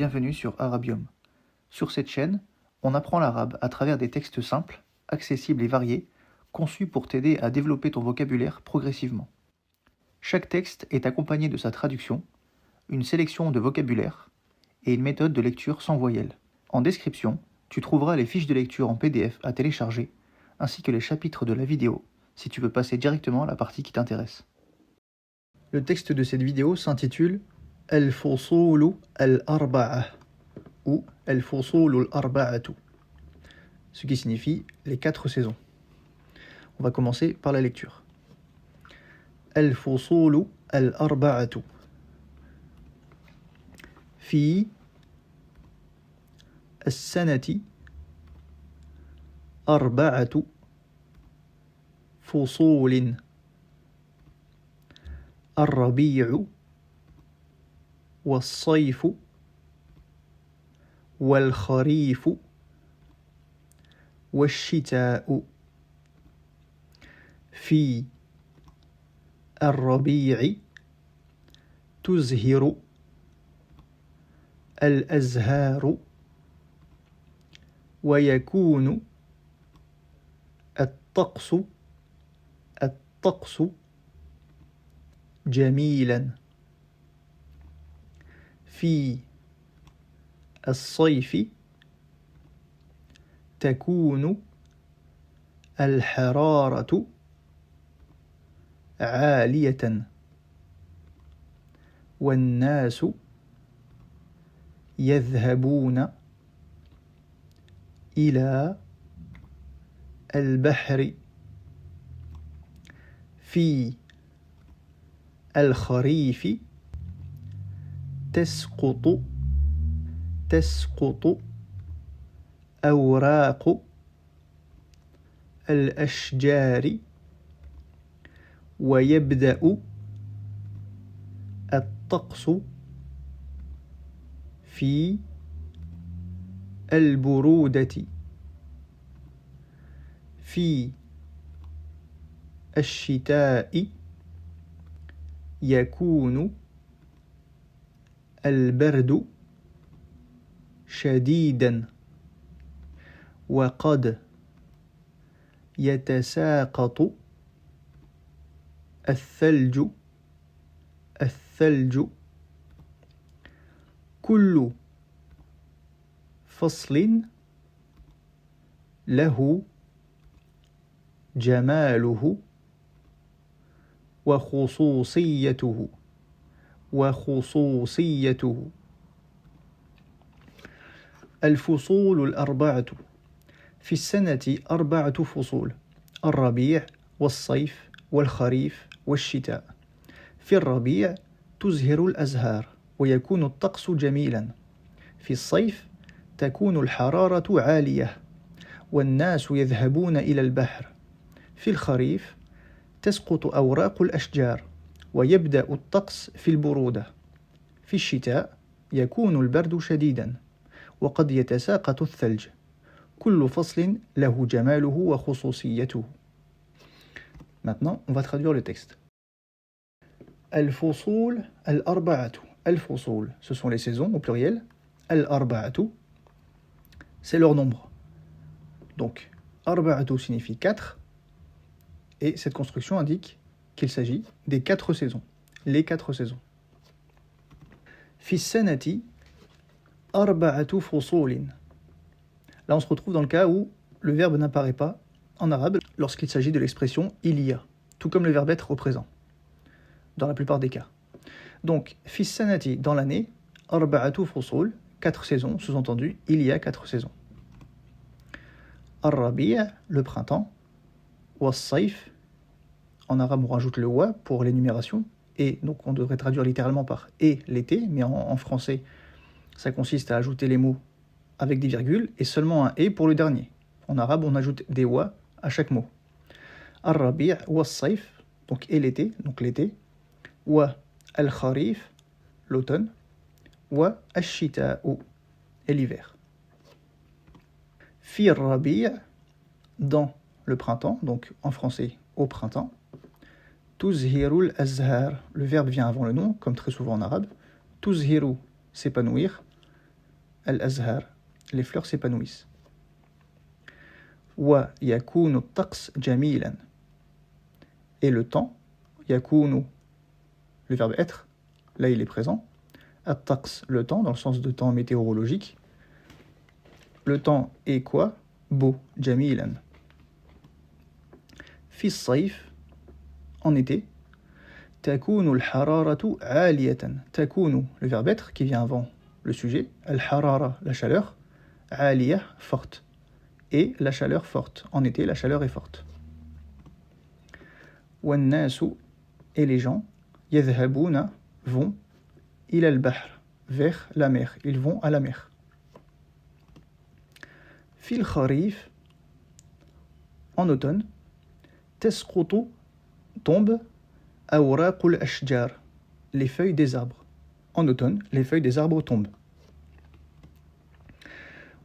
bienvenue sur Arabium. Sur cette chaîne, on apprend l'arabe à travers des textes simples, accessibles et variés, conçus pour t'aider à développer ton vocabulaire progressivement. Chaque texte est accompagné de sa traduction, une sélection de vocabulaire et une méthode de lecture sans voyelles. En description, tu trouveras les fiches de lecture en PDF à télécharger, ainsi que les chapitres de la vidéo, si tu veux passer directement à la partie qui t'intéresse. Le texte de cette vidéo s'intitule Al-Fusulu al-Arba'a ou Al-Fusulu al-Arba'atu, ce qui signifie les 4 saisons. On va commencer par la lecture. Al-Fusulu al-Arba'atu. Fi as-sanati arba'atu fusulin. الربيع والصيف والخريف والشتاء. في الربيع تزهر الأزهار ويكون الطقس جميلا. في الصيف تكون الحرارة عالية والناس يذهبون إلى البحر. في الخريف تسقط أوراق الأشجار ويبدأ الطقس في البرودة. في الشتاء يكون البرد شديدا وقد يتساقط الثلج. كل فصل له جماله وخصوصيته. الفصول الأربعة. في السنة 4 فصول: الربيع والصيف والخريف والشتاء. في الربيع تزهر الأزهار ويكون الطقس جميلا. في الصيف تكون الحرارة عالية والناس يذهبون إلى البحر. في الخريف تسقط أوراق الأشجار ويبدأ الطقس في البرودة. في الشتاء يكون البرد شديدا وقد يتساقط الثلج. كل فصل له جماله وخصوصيته. Maintenant, on va traduire le texte. Al-Fusul al-Arba'atu. Al-Fusul, ce sont les saisons au pluriel. Al-Arba'atu, c'est leur nombre. Donc, Arba'atu signifie 4. Et cette construction indique qu'il s'agit des 4 saisons. Les 4 saisons. Fi sanati arba'atu fusulin. Là, on se retrouve dans le cas où le verbe n'apparaît pas en arabe lorsqu'il s'agit de l'expression il y a, tout comme le verbe être au présent, dans la plupart des cas. Donc, fi sanati, dans l'année, arba'atu fusul, 4 saisons, sous-entendu, il y a 4 saisons. Ar-rabi', le printemps. Was-sayf, en arabe on rajoute le wa pour l'énumération, et donc on devrait traduire littéralement par et l'été, mais en français ça consiste à ajouter les mots avec des virgules et seulement un et pour le dernier. En arabe on ajoute des wa à chaque mot. Ar-rabi' was-sayf, donc et l'été, donc l'été. Wa al-kharif, l'automne. Wa al-shita'u, et l'hiver. Fi ar-rabi', dans le printemps, donc en français au printemps. Tuzhirul azhar, le verbe vient avant le nom, comme très souvent en arabe. Tuzhiru, s'épanouir. al-azhar, les fleurs s'épanouissent. Wa yakunu at-taqs jamilan. Et le temps, yakunu, le verbe être, là il est présent. At-taqs, le temps, dans le sens de temps météorologique. Le temps est quoi? Beau, jamilan. Fi as-sayf, en été. Takunu al-hararatu aliyatan. Takunu, le verbe être qui vient avant le sujet. Al-harara, la chaleur. Aliyah, forte. Et la chaleur forte. En été, la chaleur est forte. Wan-nasu, et les gens. Yadhhabuna, vont. Ila al-bahr, vers la mer. Ils vont à la mer. Fil kharif, en automne. Tasqutu, tombe. Awraqul ashjar, les feuilles des arbres. En automne, les feuilles des arbres tombent.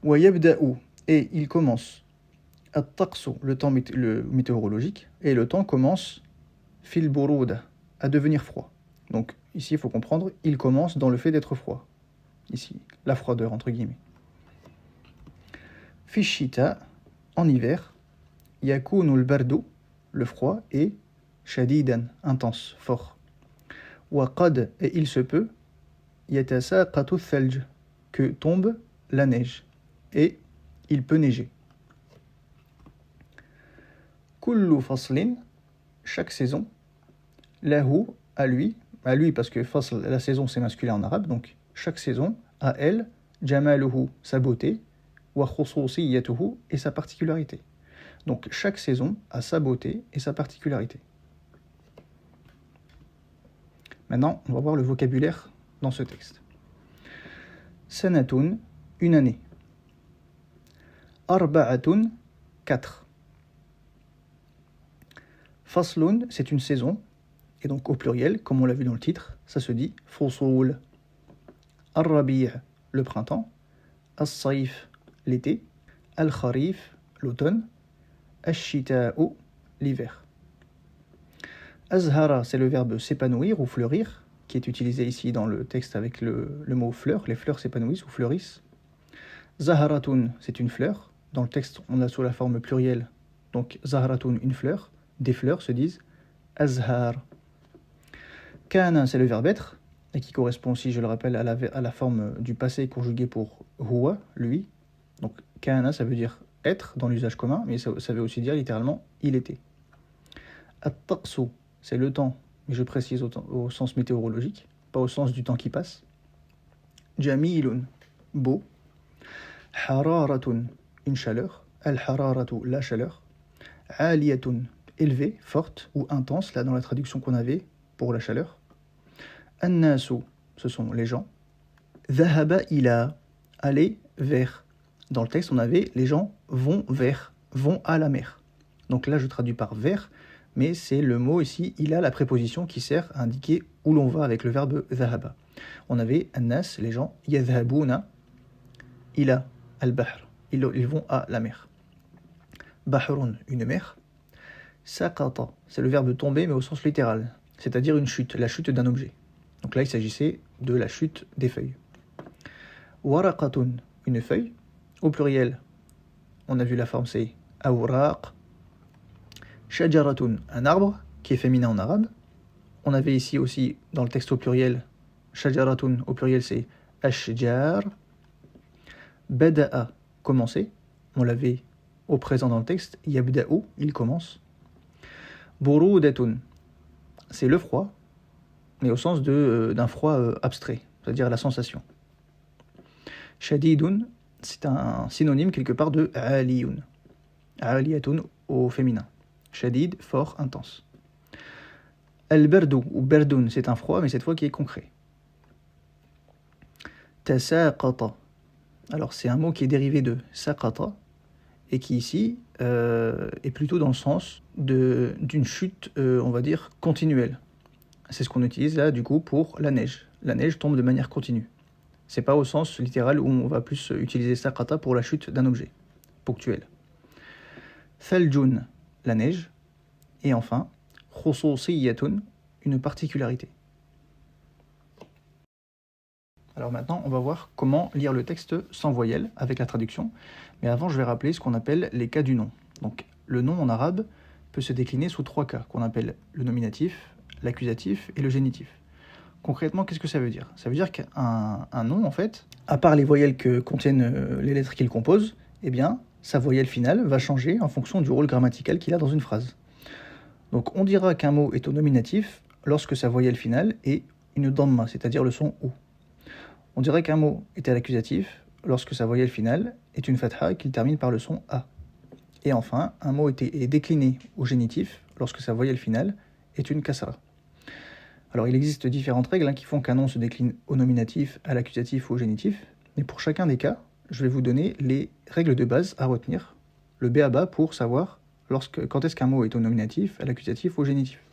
Wa yabda'u, et il commence. At-taqsu, le temps météorologique, et le temps commence fil buruda, à devenir froid. Donc ici, il faut comprendre, il commence dans le fait d'être froid. Ici, la froideur entre guillemets. Fi shita, en hiver, yakunu al-bardu, le froid, et shadidan, intense, fort. Wa qad, et il se peut, yatasaqatu ath-thalj, que tombe la neige, et il peut neiger. Kullu faslin, chaque saison, lahu, à lui parce que fasl, la saison c'est masculin en arabe, donc chaque saison a elle, jamaluhu, sa beauté, wa khususiyatuhu, et sa particularité. Donc chaque saison a sa beauté et sa particularité. Maintenant, on va voir le vocabulaire dans ce texte. Sanatun, une année. Arba'atun, 4. Faslun, c'est une saison, et donc au pluriel, comme on l'a vu dans le titre, ça se dit fusul. Ar-rabi', le printemps. As-sayf, l'été. Al-kharif, l'automne. Ash-shita'u, l'hiver. Azhara, c'est le verbe s'épanouir ou fleurir, qui est utilisé ici dans le texte avec le mot fleur. Les fleurs s'épanouissent ou fleurissent. Zaharatun, c'est une fleur. Dans le texte, on a sous la forme plurielle. Donc, zaharatun, une fleur. Des fleurs se disent azhar. Kana, c'est le verbe être, et qui correspond aussi, je le rappelle, à la forme du passé conjugué pour huwa, lui. Donc, kana, ça veut dire être dans l'usage commun, mais ça veut aussi dire littéralement il était. At-taqsu, c'est le temps, mais je précise au sens météorologique, pas au sens du temps qui passe. Jamilun, beau. Hararatun, une chaleur. Al-hararatu, la chaleur. Aliyatun, élevée, forte ou intense, là dans la traduction qu'on avait pour la chaleur. An-nasu, ce sont les gens. Dhahaba ila, aller vers. Dans le texte, on avait les gens vont vers, vont à la mer. Donc là, je traduis par vers, mais c'est le mot ici, il a la préposition qui sert à indiquer où l'on va avec le verbe dhahaba. On avait an-nas, les gens, yadhhabuna ila al-bahr, ils vont à la mer. Bahrun, une mer. Saqata, c'est le verbe tomber, mais au sens littéral, c'est-à-dire une chute, la chute d'un objet. Donc là, il s'agissait de la chute des feuilles. Waraqatun, une feuille. Au pluriel, on a vu la forme, c'est awraq. Shajaratun, un arbre, qui est féminin en arabe. On avait ici aussi, dans le texte au pluriel, shajaratun, au pluriel, c'est ashjar. Bada'a, commencer. On l'avait au présent dans le texte. Yabda'u, il commence. Burudatun, c'est le froid, mais au sens d'un froid abstrait, c'est-à-dire la sensation. Shadidun, c'est un synonyme quelque part de aliyun. Aliyatun au féminin. Shadid, fort, intense. Al-bardu ou berdun, c'est un froid, mais cette fois qui est concret. Tasaqata, alors c'est un mot qui est dérivé de saqata, et qui ici est plutôt dans le sens d'une chute, on va dire, continuelle. C'est ce qu'on utilise là, du coup, pour la neige. La neige tombe de manière continue. C'est pas au sens littéral où on va plus utiliser saqata pour la chute d'un objet, ponctuel. Thaljun, la neige. Et enfin, khususiyatun, une particularité. Alors maintenant, on va voir comment lire le texte sans voyelle avec la traduction. Mais avant, je vais rappeler ce qu'on appelle les cas du nom. Donc, le nom en arabe peut se décliner sous 3 cas, qu'on appelle le nominatif, l'accusatif et le génitif. Concrètement, qu'est-ce que ça veut dire? Ça veut dire qu'un nom, en fait, à part les voyelles que contiennent les lettres qu'il compose, eh bien, sa voyelle finale va changer en fonction du rôle grammatical qu'il a dans une phrase. Donc, on dira qu'un mot est au nominatif lorsque sa voyelle finale est une damma, c'est-à-dire le son ou. On dirait qu'un mot est à l'accusatif lorsque sa voyelle finale est une fatha qu'il termine par le son a. Et enfin, un mot est décliné au génitif lorsque sa voyelle finale est une kasra. Alors il existe différentes règles qui font qu'un nom se décline au nominatif, à l'accusatif ou au génitif, mais pour chacun des cas, je vais vous donner les règles de base à retenir, le b à bas pour savoir quand est-ce qu'un mot est au nominatif, à l'accusatif ou au génitif.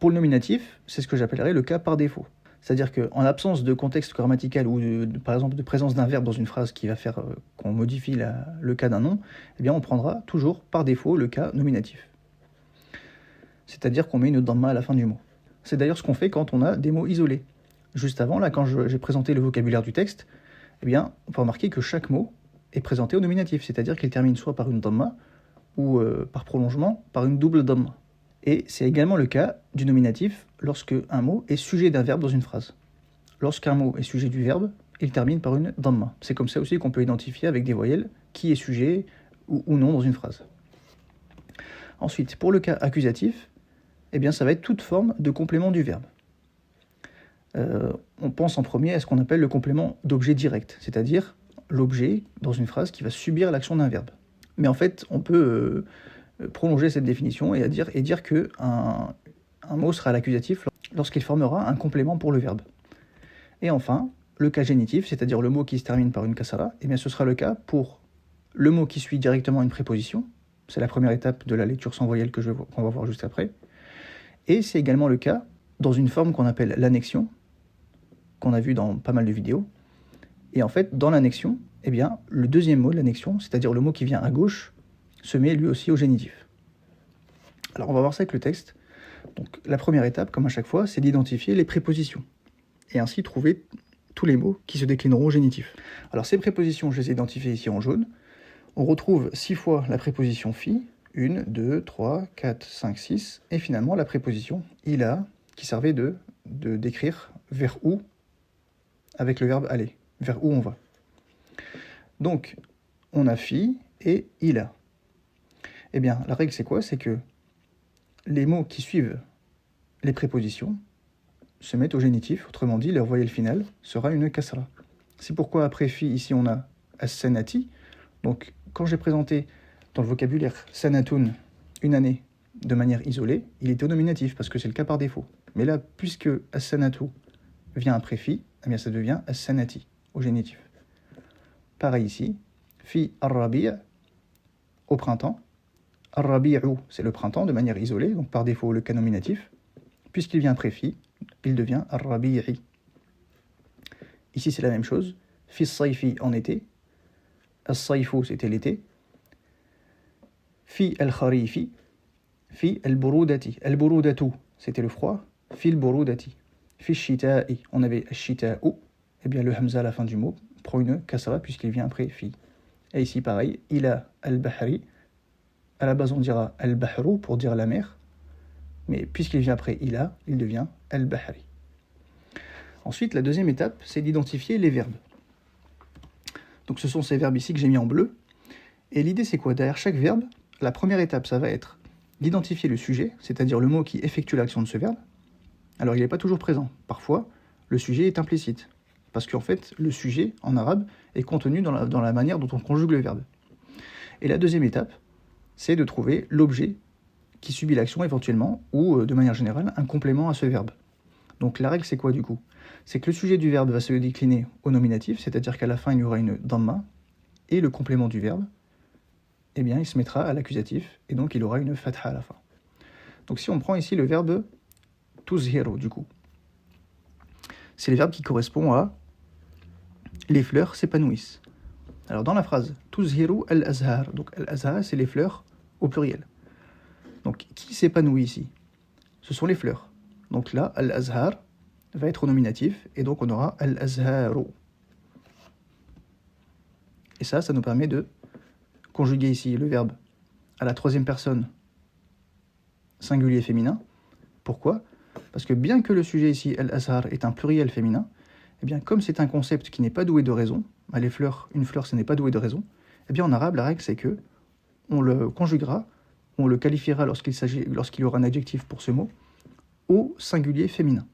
Pour le nominatif, c'est ce que j'appellerais le cas par défaut. C'est-à-dire qu'en l'absence de contexte grammatical ou par exemple de présence d'un verbe dans une phrase qui va faire qu'on modifie le cas d'un nom, eh bien on prendra toujours par défaut le cas nominatif. C'est-à-dire qu'on met une damma à la fin du mot. C'est d'ailleurs ce qu'on fait quand on a des mots isolés. Juste avant, là, quand j'ai présenté le vocabulaire du texte, eh bien, on peut remarquer que chaque mot est présenté au nominatif, c'est-à-dire qu'il termine soit par une damma ou par prolongement par une double damma. Et c'est également le cas du nominatif lorsque un mot est sujet d'un verbe dans une phrase. Lorsqu'un mot est sujet du verbe, il termine par une damma. C'est comme ça aussi qu'on peut identifier avec des voyelles qui est sujet ou non dans une phrase. Ensuite, pour le cas accusatif, eh bien, ça va être toute forme de complément du verbe. On pense en premier à ce qu'on appelle le complément d'objet direct, c'est-à-dire l'objet dans une phrase qui va subir l'action d'un verbe. Mais en fait, on peut prolonger cette définition et dire qu'un mot sera à l'accusatif lorsqu'il formera un complément pour le verbe. Et enfin, le cas génitif, c'est-à-dire le mot qui se termine par une kasara, eh bien ce sera le cas pour le mot qui suit directement une préposition. C'est la première étape de la lecture sans voyelle qu'on va voir juste après. Et c'est également le cas dans une forme qu'on appelle l'annexion, qu'on a vu dans pas mal de vidéos. Et en fait, dans l'annexion, eh bien, le deuxième mot de l'annexion, c'est-à-dire le mot qui vient à gauche, se met lui aussi au génitif. Alors on va voir ça avec le texte. Donc la première étape, comme à chaque fois, c'est d'identifier les prépositions. Et ainsi trouver tous les mots qui se déclineront au génitif. Alors ces prépositions, je les ai identifiées ici en jaune. On retrouve 6 fois la préposition fi, 1, 2, 3, 4, 5, 6, et finalement la préposition ila, qui servait de décrire vers où, avec le verbe aller, vers où on va. Donc, on a fi et ila. Eh bien, la règle c'est quoi? C'est que les mots qui suivent les prépositions se mettent au génitif, autrement dit, leur voyelle finale sera une kasra. C'est pourquoi après fi, ici on a as-sanati. Donc, quand j'ai présenté dans le vocabulaire sanatun, une année, de manière isolée, il était au nominatif, parce que c'est le cas par défaut. Mais là, puisque as-sanatu vient après fi, eh bien ça devient as-sanati, au génitif. Pareil ici, fi ar-rabi' au printemps. Ar-rabi'u, c'est le printemps, de manière isolée, donc par défaut le cas nominatif. Puisqu'il vient après fi, il devient ar-rabi'i. Ici c'est la même chose, fi as-sayfi en été, as-sayfu c'était l'été, fi al-kharifi, fi al-burudati. Al-burudatu, c'était le froid. Fi al-burudati. Fi al-shita'i, on avait al-shita'u. Eh bien, le hamza à la fin du mot prend une kasra puisqu'il vient après fi. Et ici, pareil, ila al-bahri. À la base, on dira al-bahru pour dire la mer. Mais puisqu'il vient après ila, il devient al-bahri. Ensuite, la deuxième étape, c'est d'identifier les verbes. Donc, ce sont ces verbes ici que j'ai mis en bleu. Et l'idée, c'est quoi? Derrière chaque verbe, la première étape, ça va être d'identifier le sujet, c'est-à-dire le mot qui effectue l'action de ce verbe. Alors, il n'est pas toujours présent. Parfois, le sujet est implicite. Parce qu'en fait, le sujet, en arabe, est contenu dans la manière dont on conjugue le verbe. Et la deuxième étape, c'est de trouver l'objet qui subit l'action éventuellement, ou, de manière générale, un complément à ce verbe. Donc, la règle, c'est quoi du coup? C'est que le sujet du verbe va se décliner au nominatif, c'est-à-dire qu'à la fin, il y aura une damma, et le complément du verbe, eh bien, il se mettra à l'accusatif, et donc il aura une fatha à la fin. Donc si on prend ici le verbe tuzhiru, du coup, c'est le verbe qui correspond à les fleurs s'épanouissent. Alors dans la phrase tuzhiru al-azhar, donc al-azhar c'est les fleurs au pluriel. Donc qui s'épanouit ici? Ce sont les fleurs. Donc là, al-azhar, va être au nominatif, et donc on aura al-azharu. Et ça nous permet de conjuguer ici le verbe à la troisième personne singulier féminin. Pourquoi ? Parce que bien que le sujet ici, al-azhar, est un pluriel féminin, eh bien comme c'est un concept qui n'est pas doué de raison, les fleurs, une fleur ce n'est pas doué de raison, eh bien en arabe la règle c'est que on le conjuguera, on le qualifiera lorsqu'il y aura un adjectif pour ce mot, au singulier féminin.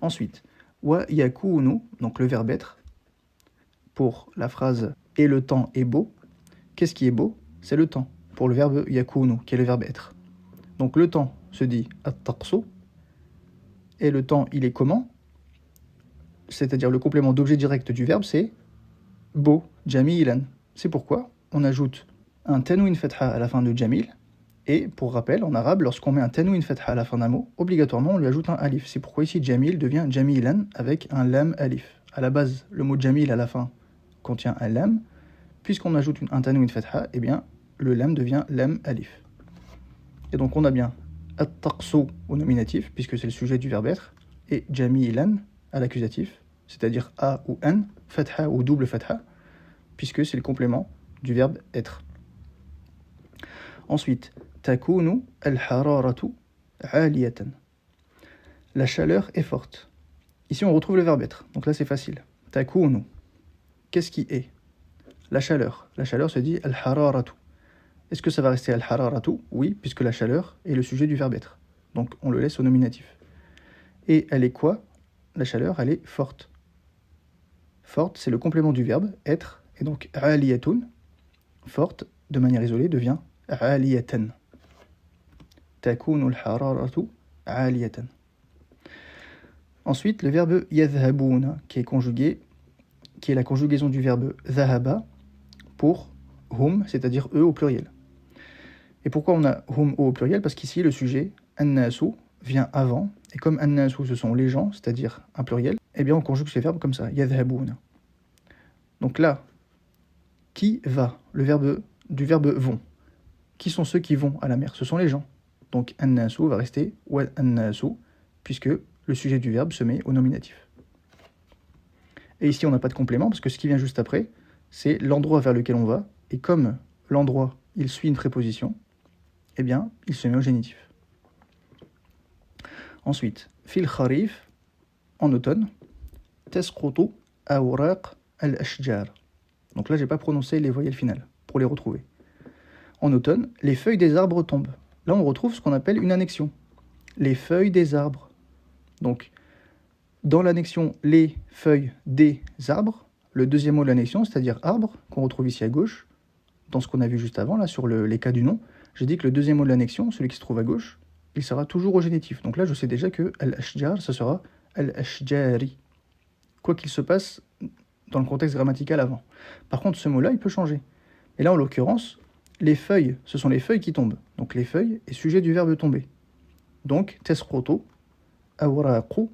Ensuite, wa yakunu, donc le verbe être, pour la phrase « et le temps est beau », qu'est-ce qui est beau ? C'est le temps, pour le verbe yakunu, qui est le verbe être. Donc le temps se dit « at-taqsu », et le temps, il est comment ? C'est-à-dire le complément d'objet direct du verbe, c'est « beau », « jamilan ». C'est pourquoi on ajoute un tanwin fatha à la fin de jamil, et pour rappel, en arabe, lorsqu'on met un tanwin fatha à la fin d'un mot, obligatoirement on lui ajoute un alif. C'est pourquoi ici jamil devient jamilan avec un lam alif. À la base, le mot jamil à la fin contient un lam. Puisqu'on ajoute un tanwin fatha, eh bien le lam devient lam alif. Et donc on a bien at-taqsu au nominatif, puisque c'est le sujet du verbe être, et jamilan à l'accusatif, c'est-à-dire a ou an, fatha ou double fatha, puisque c'est le complément du verbe être. Ensuite, takunu al-hararatu aliyatan. La chaleur est forte. Ici, on retrouve le verbe être. Donc là, c'est facile. Takunu. Qu'est-ce qui est ? La chaleur. La chaleur se dit al-hararatu. Est-ce que ça va rester al-hararatu ? Oui, puisque la chaleur est le sujet du verbe être. Donc, on le laisse au nominatif. Et elle est quoi ? La chaleur, elle est forte. Forte, c'est le complément du verbe être. Et donc, aliyatun, forte, de manière isolée, devient aliyatan. Takunu al-hararatu aliyatan. Ensuite, le verbe yadhhabuna, qui est la conjugaison du verbe dhahaba pour hum, c'est-à-dire eux au pluriel. Et pourquoi on a hum au pluriel ? Parce qu'ici, le sujet an-nasu vient avant, et comme an-nasu ce sont les gens, c'est-à-dire un pluriel, eh bien on conjugue ce verbe comme ça, yadhhabuna. Donc là, qui va ? Le verbe du verbe vont. Qui sont ceux qui vont à la mer ? Ce sont les gens. Donc an-nasu va rester wa an-nasu, puisque le sujet du verbe se met au nominatif. Et ici on n'a pas de complément, parce que ce qui vient juste après, c'est l'endroit vers lequel on va, et comme l'endroit il suit une préposition, eh bien il se met au génitif. Ensuite, fil kharif, en automne, tasqutu awraq al-ashjar. Donc là, j'ai pas prononcé les voyelles finales pour les retrouver. En automne, les feuilles des arbres tombent. Là, on retrouve ce qu'on appelle une annexion. Les feuilles des arbres. Donc, dans l'annexion les feuilles des arbres, le deuxième mot de l'annexion, c'est-à-dire arbre, qu'on retrouve ici à gauche, dans ce qu'on a vu juste avant, là, sur les cas du nom, j'ai dit que le deuxième mot de l'annexion, celui qui se trouve à gauche, il sera toujours au génitif. Donc là, je sais déjà que al-ashjar, ça sera al-ashjari. Quoi qu'il se passe dans le contexte grammatical avant. Par contre, ce mot-là, il peut changer. Et là, en l'occurrence, les feuilles, ce sont les feuilles qui tombent. Donc les feuilles est sujet du verbe tomber. Donc, tasqutu awraqu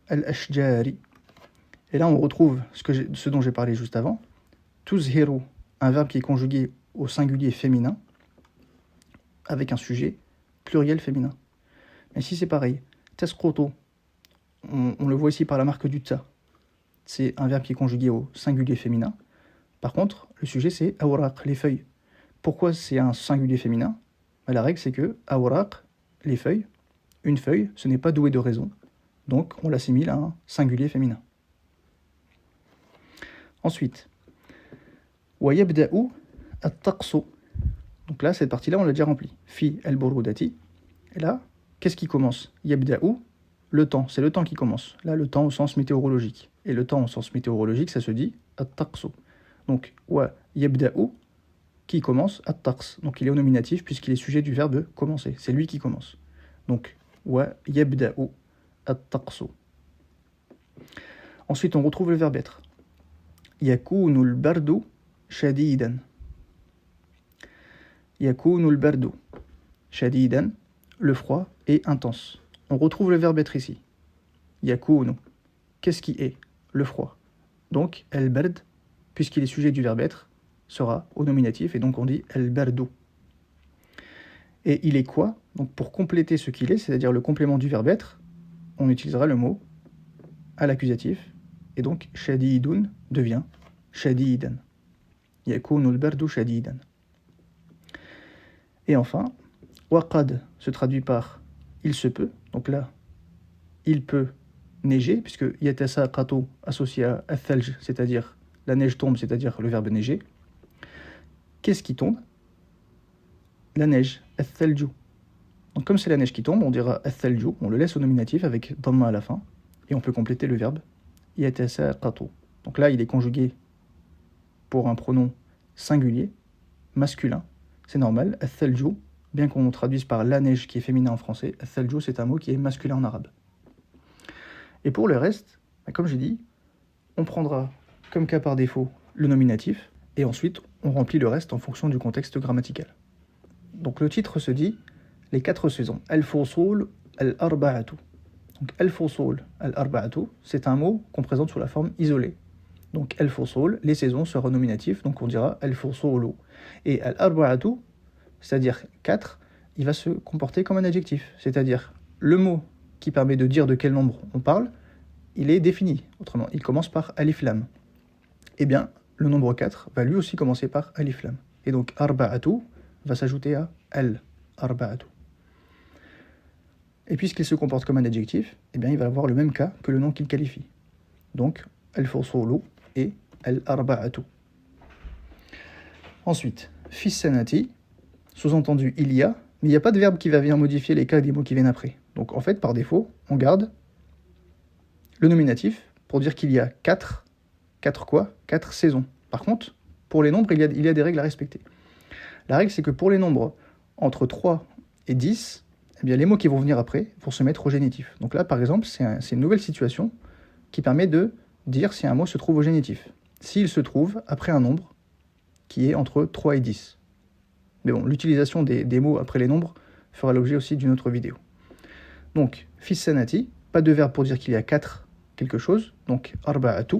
al-ashjari. Et là, on retrouve ce dont j'ai parlé juste avant. Tuzhiru, un verbe qui est conjugué au singulier féminin, avec un sujet pluriel féminin. Mais ici, c'est pareil. Tasqutu, on le voit ici par la marque du ta. C'est un verbe qui est conjugué au singulier féminin. Par contre, le sujet, c'est awraq, les feuilles. Pourquoi c'est un singulier féminin ? La règle, c'est que awraq, les feuilles, une feuille, ce n'est pas doué de raison. Donc, on l'assimile à un singulier féminin. Ensuite, wa yabda'u at-taqsu. Donc là, cette partie-là, on l'a déjà remplie. Fi al-burudati. Et là, qu'est-ce qui commence ? Yabda'u, le temps. C'est le temps qui commence. Là, le temps au sens météorologique. Et le temps au sens météorologique, ça se dit at-taqsu. Donc, wa yabda'u, qui commence, at-taqs. Donc, il est au nominatif puisqu'il est sujet du verbe commencer. C'est lui qui commence. Donc, wa yabda'u at-taqsu. Ensuite, on retrouve le verbe être. Yakunu al-bardu shadidan. Yakunu al-bardu shadidan. Le froid est intense. On retrouve le verbe être ici. Yakunu. Qu'est-ce qui est ? Le froid. Donc, al-bard, puisqu'il est sujet du verbe être, sera au nominatif, et donc on dit al-bardu. Et il est quoi ? Donc, pour compléter ce qu'il est, c'est-à-dire le complément du verbe être, on utilisera le mot à l'accusatif, et donc shadidun devient shadidan. Yakunu al-bardu shadidan. Et enfin, waqad se traduit par il se peut, donc là, il peut neiger, puisque yatasaqatu associé à al-thalj, c'est-à-dire la neige tombe, c'est-à-dire le verbe neiger. Qu'est-ce qui tombe? La neige, al-thalju. Donc comme c'est la neige qui tombe, on dira al-thalju, on le laisse au nominatif avec dhamma à la fin, et on peut compléter le verbe yatasaqatu. Donc là, il est conjugué pour un pronom singulier, masculin, c'est normal, al-thalju, bien qu'on traduise par la neige qui est féminin en français, al-thalju c'est un mot qui est masculin en arabe. Et pour le reste, comme j'ai dit, on prendra comme cas par défaut le nominatif, et ensuite on remplit le reste en fonction du contexte grammatical. Donc le titre se dit les 4 saisons. Al-fusul al-arba'atu. Donc al-fusul al-arba'atu, c'est un mot qu'on présente sous la forme isolée. Donc al-fusul, les saisons sera nominatif, donc on dira al-fusulu. Et al-arba'atu, c'est-à-dire 4, il va se comporter comme un adjectif, c'est-à-dire le mot qui permet de dire de quel nombre on parle, il est défini. Autrement, il commence par alif lam. Eh bien, le nombre 4 va lui aussi commencer par alif lam. Et donc arba'atu va s'ajouter à al-arba'atu. Et puisqu'il se comporte comme un adjectif, eh bien, il va avoir le même cas que le nom qu'il qualifie. Donc, al-fusulu et al-arba'atu. Ensuite, fis sanati, sous-entendu il y a, mais il n'y a pas de verbe qui va venir modifier les cas des mots qui viennent après. Donc en fait, par défaut, on garde le nominatif pour dire qu'il y a 4 saisons. Par contre, pour les nombres, il y a des règles à respecter. La règle, c'est que pour les nombres entre 3 et 10, eh bien, les mots qui vont venir après vont se mettre au génitif. Donc là, par exemple, c'est une nouvelle situation qui permet de dire si un mot se trouve au génitif. S'il se trouve après un nombre qui est entre 3 et 10. Mais bon, l'utilisation des mots après les nombres fera l'objet aussi d'une autre vidéo. Donc, fis sanati, pas de verbe pour dire qu'il y a 4 quelque chose, donc arba'atu.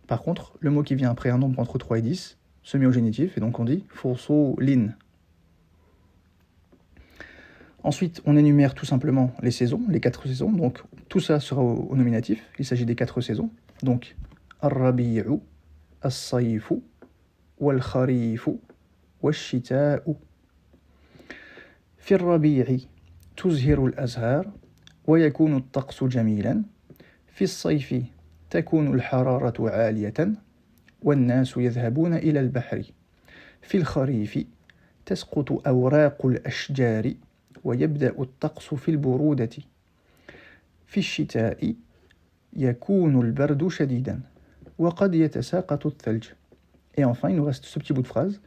Par contre, le mot qui vient après un nombre entre 3 et 10 se met au génitif, et donc on dit fusulin. Ensuite, on énumère tout simplement les saisons, les 4 saisons, donc tout ça sera au nominatif, il s'agit des 4 saisons. Donc, ar-rabi'u, as-sayfu, wal-kharifu, wash-shita'u. Fi ar-rabi'i, تزهر الأزهار ويكون الطقس جميلا في الصيف تكون الحرارة عالية والناس يذهبون إلى البحر في الخريف تسقط أوراق الأشجار ويبدأ الطقس في البرودة في الشتاء يكون البرد شديدا وقد يتساقط الثلج. Et enfin, il nous reste ce petit bout de phrase.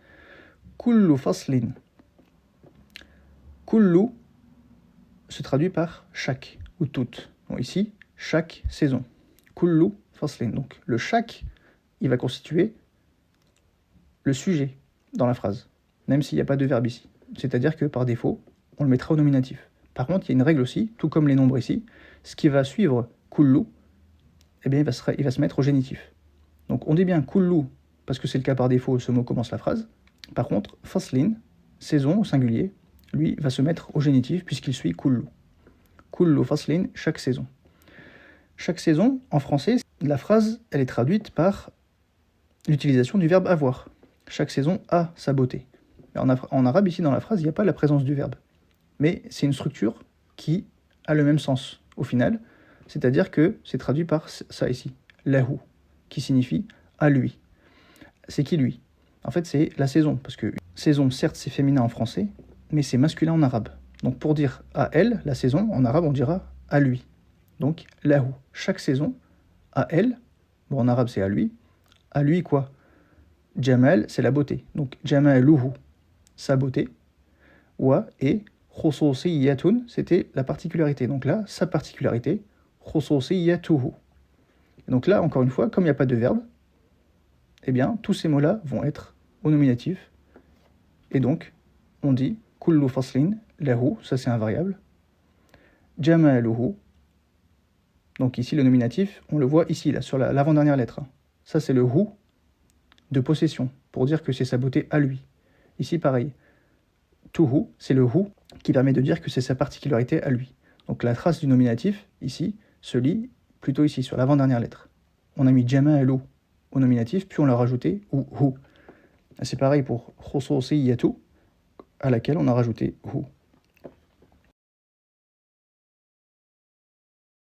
كل فصل كل se traduit par chaque ou toute. Donc ici, chaque saison. Kullu faslin. Donc le chaque, il va constituer le sujet dans la phrase, même s'il n'y a pas de verbe ici. C'est-à-dire que par défaut, on le mettra au nominatif. Par contre, il y a une règle aussi, tout comme les nombres ici, ce qui va suivre kullu, eh bien, il va se mettre au génitif. Donc on dit bien kullu, parce que c'est le cas par défaut, ce mot commence la phrase. Par contre, faslin, saison au singulier, lui va se mettre au génitif puisqu'il suit kullu. Kullu faslin, chaque saison. Chaque saison, en français, la phrase, elle est traduite par l'utilisation du verbe avoir. Chaque saison a sa beauté. En arabe, ici, dans la phrase, il n'y a pas la présence du verbe. Mais c'est une structure qui a le même sens au final, c'est-à-dire que c'est traduit par ça ici, lahu, qui signifie à lui. C'est qui lui? En fait, c'est la saison, parce que saison, certes, c'est féminin en français, mais c'est masculin en arabe. Donc pour dire à elle, la saison, en arabe, on dira à lui. Donc lahu. Chaque saison, à elle, bon en arabe c'est à lui quoi? Jamal, c'est la beauté. Donc jamaluhu, sa beauté. Wa et khususiyatun, c'était la particularité. Donc là, sa particularité, khususiyatuhu. Donc là, encore une fois, comme il n'y a pas de verbe, eh bien, tous ces mots-là vont être au nominatif. Et donc, on dit kullu faslin lahu, ça c'est un variable. Jamaluhu. Donc ici, le nominatif, on le voit ici, là, sur l'avant-dernière lettre. Ça, c'est le hu de possession, pour dire que c'est sa beauté à lui. Ici, pareil. Tuhu, c'est le hu qui permet de dire que c'est sa particularité à lui. Donc la trace du nominatif ici, se lit plutôt ici, sur l'avant-dernière lettre. On a mis jama'alu au nominatif, puis on l'a rajouté hu. C'est pareil pour khusosiyatu, à laquelle on a rajouté hu.